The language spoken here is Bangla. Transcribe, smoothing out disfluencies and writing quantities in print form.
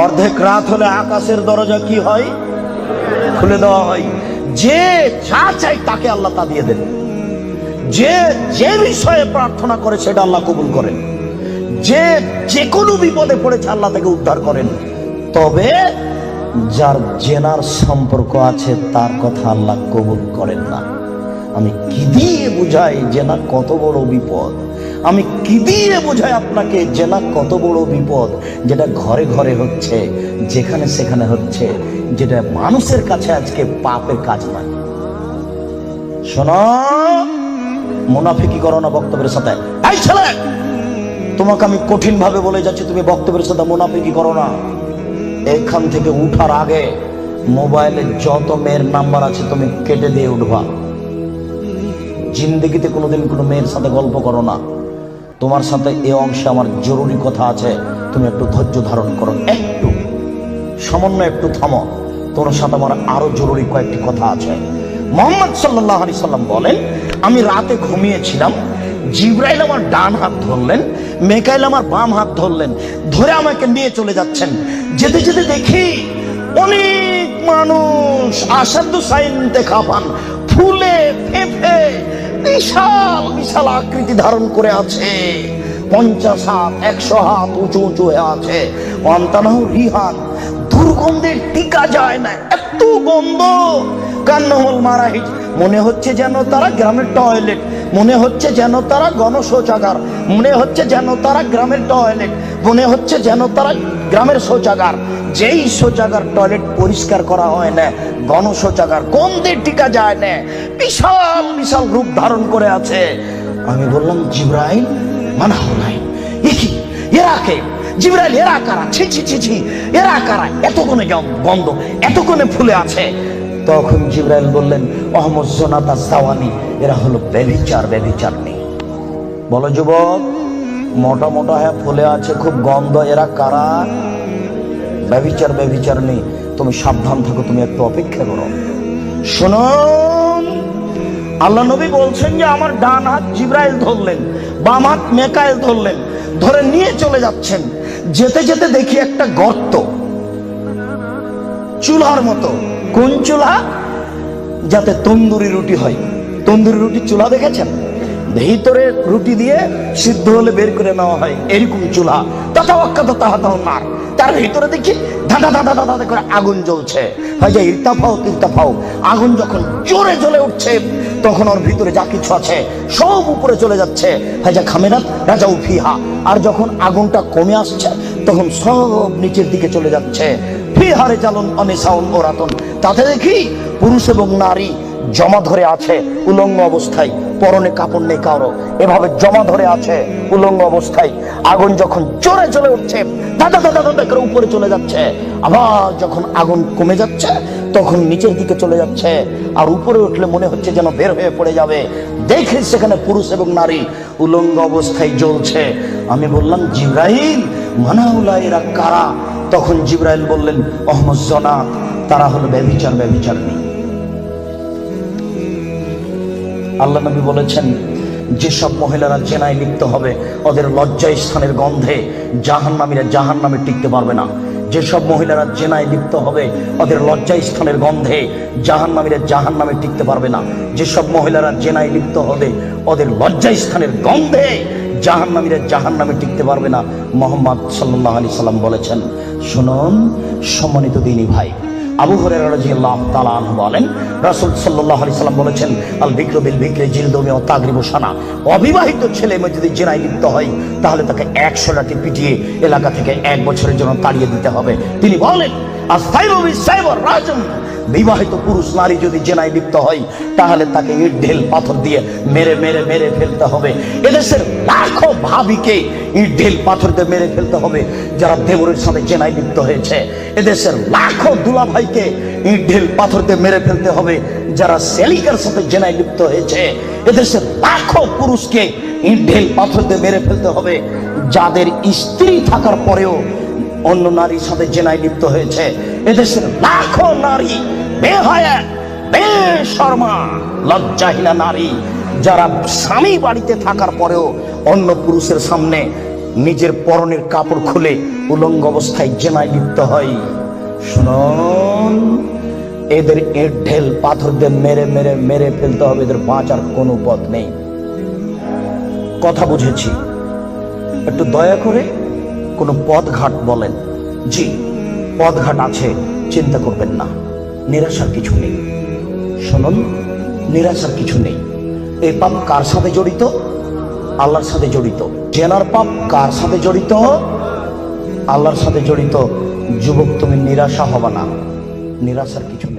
অর্ধেক রাত হলে আকাশের দরজা কি হয়? খুলে দেওয়া হয়। যে যা চাই তাকে আল্লাহ তা দিয়ে দেন। যে যে বিষয়ে প্রার্থনা করে সেটা আল্লাহ কবুল করেন। যে যে কোনো বিপদে পড়েছে আল্লাহ তাকে উদ্ধার করেন। তবে যার জেনার সম্পর্ক আছে তার কথা আল্লাহ কবুল করেন না। আমি কি দিয়ে বুঝাই জেনা কত বড় বিপদ? আমি কি দিয়ে বুঝাই আপনাকে জেনা কত বড় বিপদ? যেটা ঘরে ঘরে হচ্ছে, যেখানে সেখানে হচ্ছে, যেটা মানুষের কাছে আজকে পাপের কাজ নয়। শোনো, মুনাফিকি করো না বক্তব্যের সাথে। এই ছেলে, তোমাকে আমি কঠিন ভাবে বলে যাচ্ছি, তুমি বক্তব্যের সাথে মুনাফিকি করো না। এখান থেকে উঠার আগে মোবাইলে যত মেয়ের নাম্বার আছে তুমি কেটে দিয়ে উঠবা। জিন্দেগিতে কোনোদিন কোনো মেয়ের সাথে গল্প করো না। তোমার সাথে এ অংশে আমার জরুরি কথা আছে, তুমি একটু ধৈর্য ধারণ করো, একটু সামান্য একটু থামো। তোমার সাথে আমার আরো জরুরি কয়েকটি কথা আছে। মুহাম্মদ সাল্লাল্লাহু আলাইহি সাল্লাম বলেন, আমি রাতে ঘুমিয়েছিলাম, জিবরাইল আমার ডান হাত ধরলেন, মিকাইল আমার বাম হাত ধরলেন, ধরে আমাকে নিয়ে চলে যাচ্ছেন। যেতে যেতে দেখি অনেক মানুষ আসাদু সাইন দেখা পান, ফুলে ফেঁপে বিশাল বিশাল আকৃতি ধারণ করে আছে। 50 হাত 100 হাত উঁচু উঁচু হয়ে আছে। অন্তানাহু রিহান, দুর্গন্ধের টিকা যায় না, এত গন্ধ। কান্নাহুল মারাহিজ, মনে হচ্ছে যেন তারা গ্রামের টয়লেট, মনে হচ্ছে যেন তারা গণশৌচাগার, মনে হচ্ছে যেন তারা গ্রামের টয়লেট, মনে হচ্ছে যেন তারা গ্রামের শৌচাগার। যেই শৌচাগার টয়লেট পরিষ্কার করা হয় না, গণশৌচাগার, গন্ধের টিকা যায় না, বিশাল বিশাল রূপ ধারণ করে আছে। আমি বললাম, জিবরাইল মানা হলাই, কি এরা কে? জিবরাইল, এরা কারা? ছি ছি ছি ছি, এরা কারা? এত কোণে গন্ধ, এত কোণে ফুলে আছে। তখন জিবরাইল বললেন, অহমদ জোনাতা সাওয়ানি, এরা হলো ব্যভিচার, ব্যভিচারনি। বলো যুবক, মোটা মোটা হ্যাঁ ফুলে আছে, খুব গন্ধ, এরা কারা? ব্যভিচার, ব্যভিচারনি। তুমি সাবধান থাকো, তুমি একটু অপেক্ষা করো। শুনুন, আল্লাহ নবী বলছেন যে আমার ডান হাত জিবরাইল ধরলেন, বাম হাত মিকাইল ধরলেন, ধরে নিয়ে চলে যাচ্ছেন। যেতে যেতে দেখি একটা গর্ত, চুলার মতো। কোন চুলা? যাতে তন্দুরি রুটি হয়। তন্দুরি রুটি চুলা দেখেছেন? ভিতরে রুটি দিয়ে সিদ্ধ হলে বের করে নেওয়া হয়, এরকম চুলা। তার তার ভিতরে দেখি ধাঁধা ধাঁধা ধাঁধা করে আগুন জ্বলছে। ভাইজা ইরতাফাও তিরতাফাও, আগুন যখন জোরে জ্বলে উঠছে তখন ওর ভিতরে যা কিছু আছে সব উপরে চলে যাচ্ছে। ভাইজা খামেরাত রাজা উফিহা, আর যখন আগুনটা কমে আসছে তখন সব নিচের দিকে চলে যাচ্ছে। ফিহারে চালন অনিসাউন ওরাতন, তাতে দেখি পুরুষ এবং নারী জমা ধরে আছে উলঙ্গ অবস্থায়, পরনে কাপড় নেই কারো, এভাবে জমা ধরে আছে উলঙ্গ অবস্থায়। আগুন যখন জোরে চলে উঠছে, দাদা দাদা দাদা করে উপরে চলে যাচ্ছে, আবার যখন আগুন কমে যাচ্ছে তখন নিচের দিকে চলে যাচ্ছে। আর উপরে উঠলে মনে হচ্ছে যেন বের হয়ে পড়ে যাবে। দেখে সেখানে পুরুষ এবং নারী উলঙ্গ অবস্থায় জ্বলছে। আমি বললাম, জিবরাইল মানাউলা, এরা কারা? তখন জিবরাইল বললেন, অহমদ জনাত, তারা হলো ব্যভিচার, ব্যভিচারনি। আল্লাহ নবী বলেছেন, যেসব মহিলারা জেনায় লিপ্ত হবে ওদের লজ্জা স্থানের গন্ধে জাহান্নামীরা জাহান্নামে টিকতে পারবে না। যেসব মহিলারা জেনায় লিপ্ত হবে ওদের লজ্জা স্থানের গন্ধে জাহান্নামীরা জাহান্নামে টিকতে পারবে না। যেসব মহিলারা জেনায় লিপ্ত হবে ওদের লজ্জা স্থানের গন্ধে জাহান্নামীরা জাহান্নামে টিকতে পারবে না। মুহাম্মদ সাল্লাল্লাহু আলাইহি সাল্লাম বলেছেন। শুনুন সম্মানিত দিনী ভাই, আবু হুরায়রা রাদিয়াল্লাহু তাআলা আনহু বলেন, রাসূল সাল্লাল্লাহু আলাইহি সাল্লাম বলেছেন, আল বিকরু বিল বিকরি জিলদু ওয়া তাগরিবু সানা। অবিবাহিত ছেলে মেয়ে যদি জেনায় লিপ্ত হয় তাহলে তাকে 100 লাঠি পিটিয়ে এলাকা থেকে 1 বছরের জন্য তাড়িয়ে দিতে হবে। তিনি বলেন, আস-সাইবু বিস-সাইব রাজম, বিবাহিত পুরুষ নারী যদি জেনায় লিপ্ত হয় তাহলে তাকে ইট ঢেল পাথর দিয়ে মেরে মেরে মেরে ফেলতে হবে। এদেশের লাখো ভাবিকে ইট ঢেল পাথর দিয়ে মেরে ফেলতে হবে যারা দেবরের সাথে জেনায় লিপ্ত হয়েছে। এদেশের লাখো দুলাভাইকে ইট ঢেল পাথর দিয়ে মেরে ফেলতে হবে যারা সেলিকার সাথে জেনায় লিপ্ত হয়েছে। এদেশের লাখো পুরুষকে ইট ঢেল পাথর দিয়ে মেরে ফেলতে হবে যাদের স্ত্রী থাকার পরেও অন্য নারীর সাথে জেনায় লিপ্ত হয়েছে। এদেশের লাখো নারী বেহায়া, বেশরমা, লজ্জাহীনা নারী যারা স্বামী বাড়িতে থাকার পরেও অন্য পুরুষের সামনে নিজের পরনের কাপড় খুলে উলঙ্গ অবস্থায় জেনায় লিপ্ত হয়। শুনুন, এদের এর ঢেল পাথর দিয়ে মেরে মেরে মেরে ফেলতে হবে, এদের বাঁচার কোনো পথ নেই। কথা বুঝেছি? একটু দয়া করে কোনো পথঘাট বলেন। জি, পথঘাট আছে, চিন্তা করবেন না, নিরাশার কিছু নেই। শুনুন, নিরাশার কিছু নেই। এই পাপ কার সাথে জড়িত? আল্লাহর সাথে জড়িত। জেনার পাপ কার সাথে জড়িত? আল্লাহর সাথে জড়িত। যুবক, তুমি নিরাশা হবে না, নিরাশার কিছু নেই।